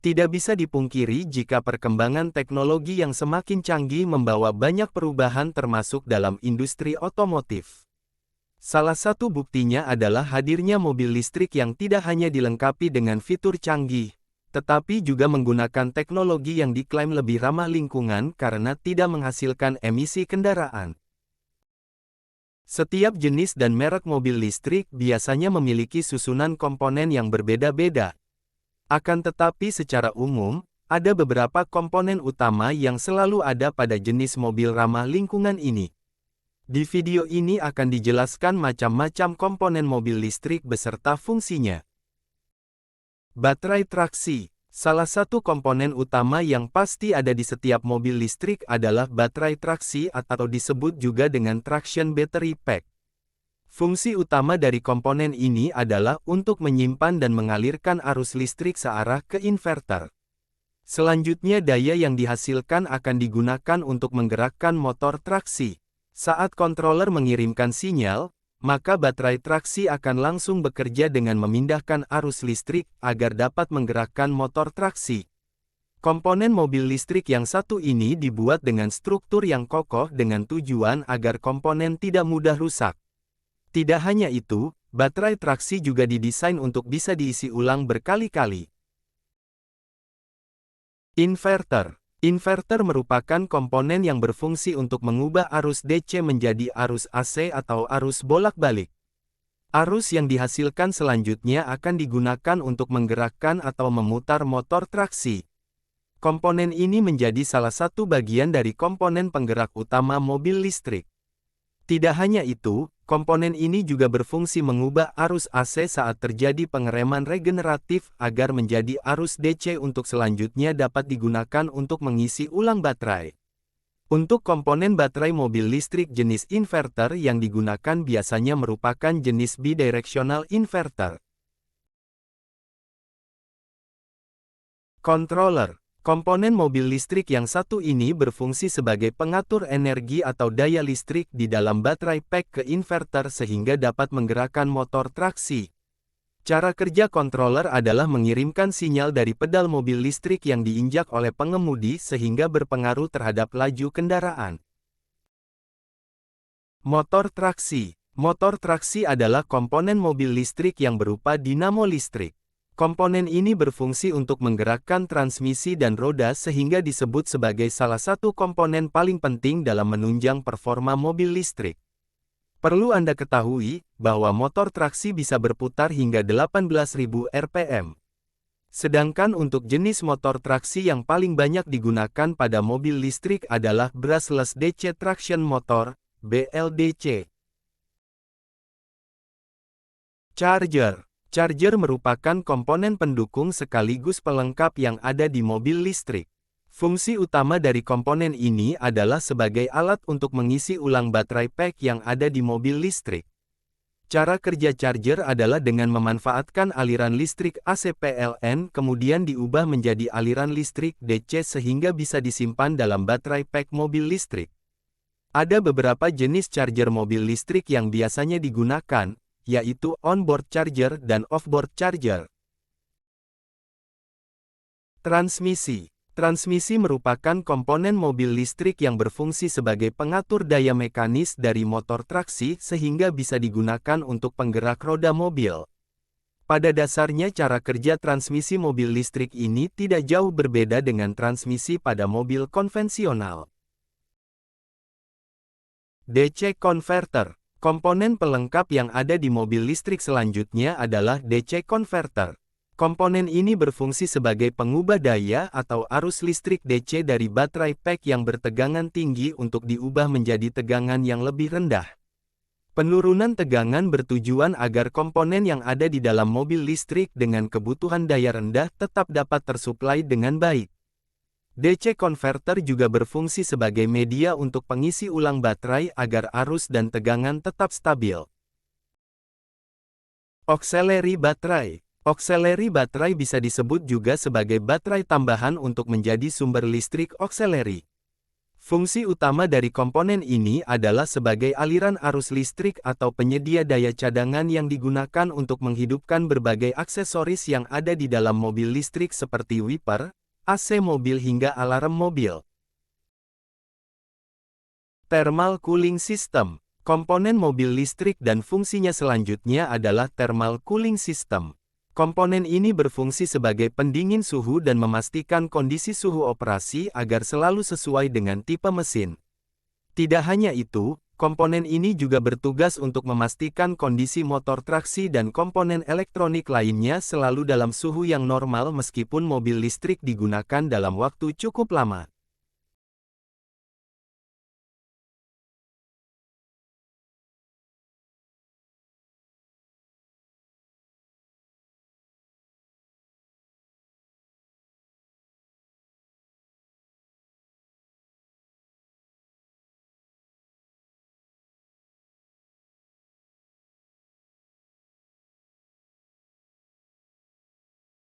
Tidak bisa dipungkiri jika perkembangan teknologi yang semakin canggih membawa banyak perubahan termasuk dalam industri otomotif. Salah satu buktinya adalah hadirnya mobil listrik yang tidak hanya dilengkapi dengan fitur canggih, tetapi juga menggunakan teknologi yang diklaim lebih ramah lingkungan karena tidak menghasilkan emisi kendaraan. Setiap jenis dan merek mobil listrik biasanya memiliki susunan komponen yang berbeda-beda. Akan tetapi secara umum, ada beberapa komponen utama yang selalu ada pada jenis mobil ramah lingkungan ini. Di video ini akan dijelaskan macam-macam komponen mobil listrik beserta fungsinya. Baterai traksi. Salah satu komponen utama yang pasti ada di setiap mobil listrik adalah baterai traksi atau disebut juga dengan traction battery pack. Fungsi utama dari komponen ini adalah untuk menyimpan dan mengalirkan arus listrik searah ke inverter. Selanjutnya daya yang dihasilkan akan digunakan untuk menggerakkan motor traksi. Saat controller mengirimkan sinyal, maka baterai traksi akan langsung bekerja dengan memindahkan arus listrik agar dapat menggerakkan motor traksi. Komponen mobil listrik yang satu ini dibuat dengan struktur yang kokoh dengan tujuan agar komponen tidak mudah rusak. Tidak hanya itu, baterai traksi juga didesain untuk bisa diisi ulang berkali-kali. Inverter. Inverter merupakan komponen yang berfungsi untuk mengubah arus DC menjadi arus AC atau arus bolak-balik. Arus yang dihasilkan selanjutnya akan digunakan untuk menggerakkan atau memutar motor traksi. Komponen ini menjadi salah satu bagian dari komponen penggerak utama mobil listrik. Tidak hanya itu, komponen ini juga berfungsi mengubah arus AC saat terjadi pengereman regeneratif agar menjadi arus DC untuk selanjutnya dapat digunakan untuk mengisi ulang baterai. Untuk komponen baterai mobil listrik jenis inverter yang digunakan biasanya merupakan jenis bidirectional inverter. Controller. Komponen mobil listrik yang satu ini berfungsi sebagai pengatur energi atau daya listrik di dalam baterai pack ke inverter sehingga dapat menggerakkan motor traksi. Cara kerja controller adalah mengirimkan sinyal dari pedal mobil listrik yang diinjak oleh pengemudi sehingga berpengaruh terhadap laju kendaraan. Motor traksi. Motor traksi adalah komponen mobil listrik yang berupa dinamo listrik. Komponen ini berfungsi untuk menggerakkan transmisi dan roda sehingga disebut sebagai salah satu komponen paling penting dalam menunjang performa mobil listrik. Perlu Anda ketahui, bahwa motor traksi bisa berputar hingga 18.000 rpm. Sedangkan untuk jenis motor traksi yang paling banyak digunakan pada mobil listrik adalah brushless DC traction motor, BLDC. Charger. Charger merupakan komponen pendukung sekaligus pelengkap yang ada di mobil listrik. Fungsi utama dari komponen ini adalah sebagai alat untuk mengisi ulang baterai pack yang ada di mobil listrik. Cara kerja charger adalah dengan memanfaatkan aliran listrik AC PLN kemudian diubah menjadi aliran listrik DC sehingga bisa disimpan dalam baterai pack mobil listrik. Ada beberapa jenis charger mobil listrik yang biasanya digunakan, yaitu onboard charger dan offboard charger. Transmisi. Transmisi merupakan komponen mobil listrik yang berfungsi sebagai pengatur daya mekanis dari motor traksi sehingga bisa digunakan untuk penggerak roda mobil. Pada dasarnya cara kerja transmisi mobil listrik ini tidak jauh berbeda dengan transmisi pada mobil konvensional. DC converter. Komponen pelengkap yang ada di mobil listrik selanjutnya adalah DC converter. Komponen ini berfungsi sebagai pengubah daya atau arus listrik DC dari baterai pack yang bertegangan tinggi untuk diubah menjadi tegangan yang lebih rendah. Penurunan tegangan bertujuan agar komponen yang ada di dalam mobil listrik dengan kebutuhan daya rendah tetap dapat tersuplai dengan baik. DC converter juga berfungsi sebagai media untuk pengisi ulang baterai agar arus dan tegangan tetap stabil. Auxiliary baterai. Auxiliary baterai bisa disebut juga sebagai baterai tambahan untuk menjadi sumber listrik auxiliary. Fungsi utama dari komponen ini adalah sebagai aliran arus listrik atau penyedia daya cadangan yang digunakan untuk menghidupkan berbagai aksesoris yang ada di dalam mobil listrik seperti wiper, AC mobil hingga alarm mobil. Thermal cooling system. Komponen mobil listrik dan fungsinya selanjutnya adalah thermal cooling system. Komponen ini berfungsi sebagai pendingin suhu dan memastikan kondisi suhu operasi agar selalu sesuai dengan tipe mesin. Tidak hanya itu, komponen ini juga bertugas untuk memastikan kondisi motor traksi dan komponen elektronik lainnya selalu dalam suhu yang normal meskipun mobil listrik digunakan dalam waktu cukup lama.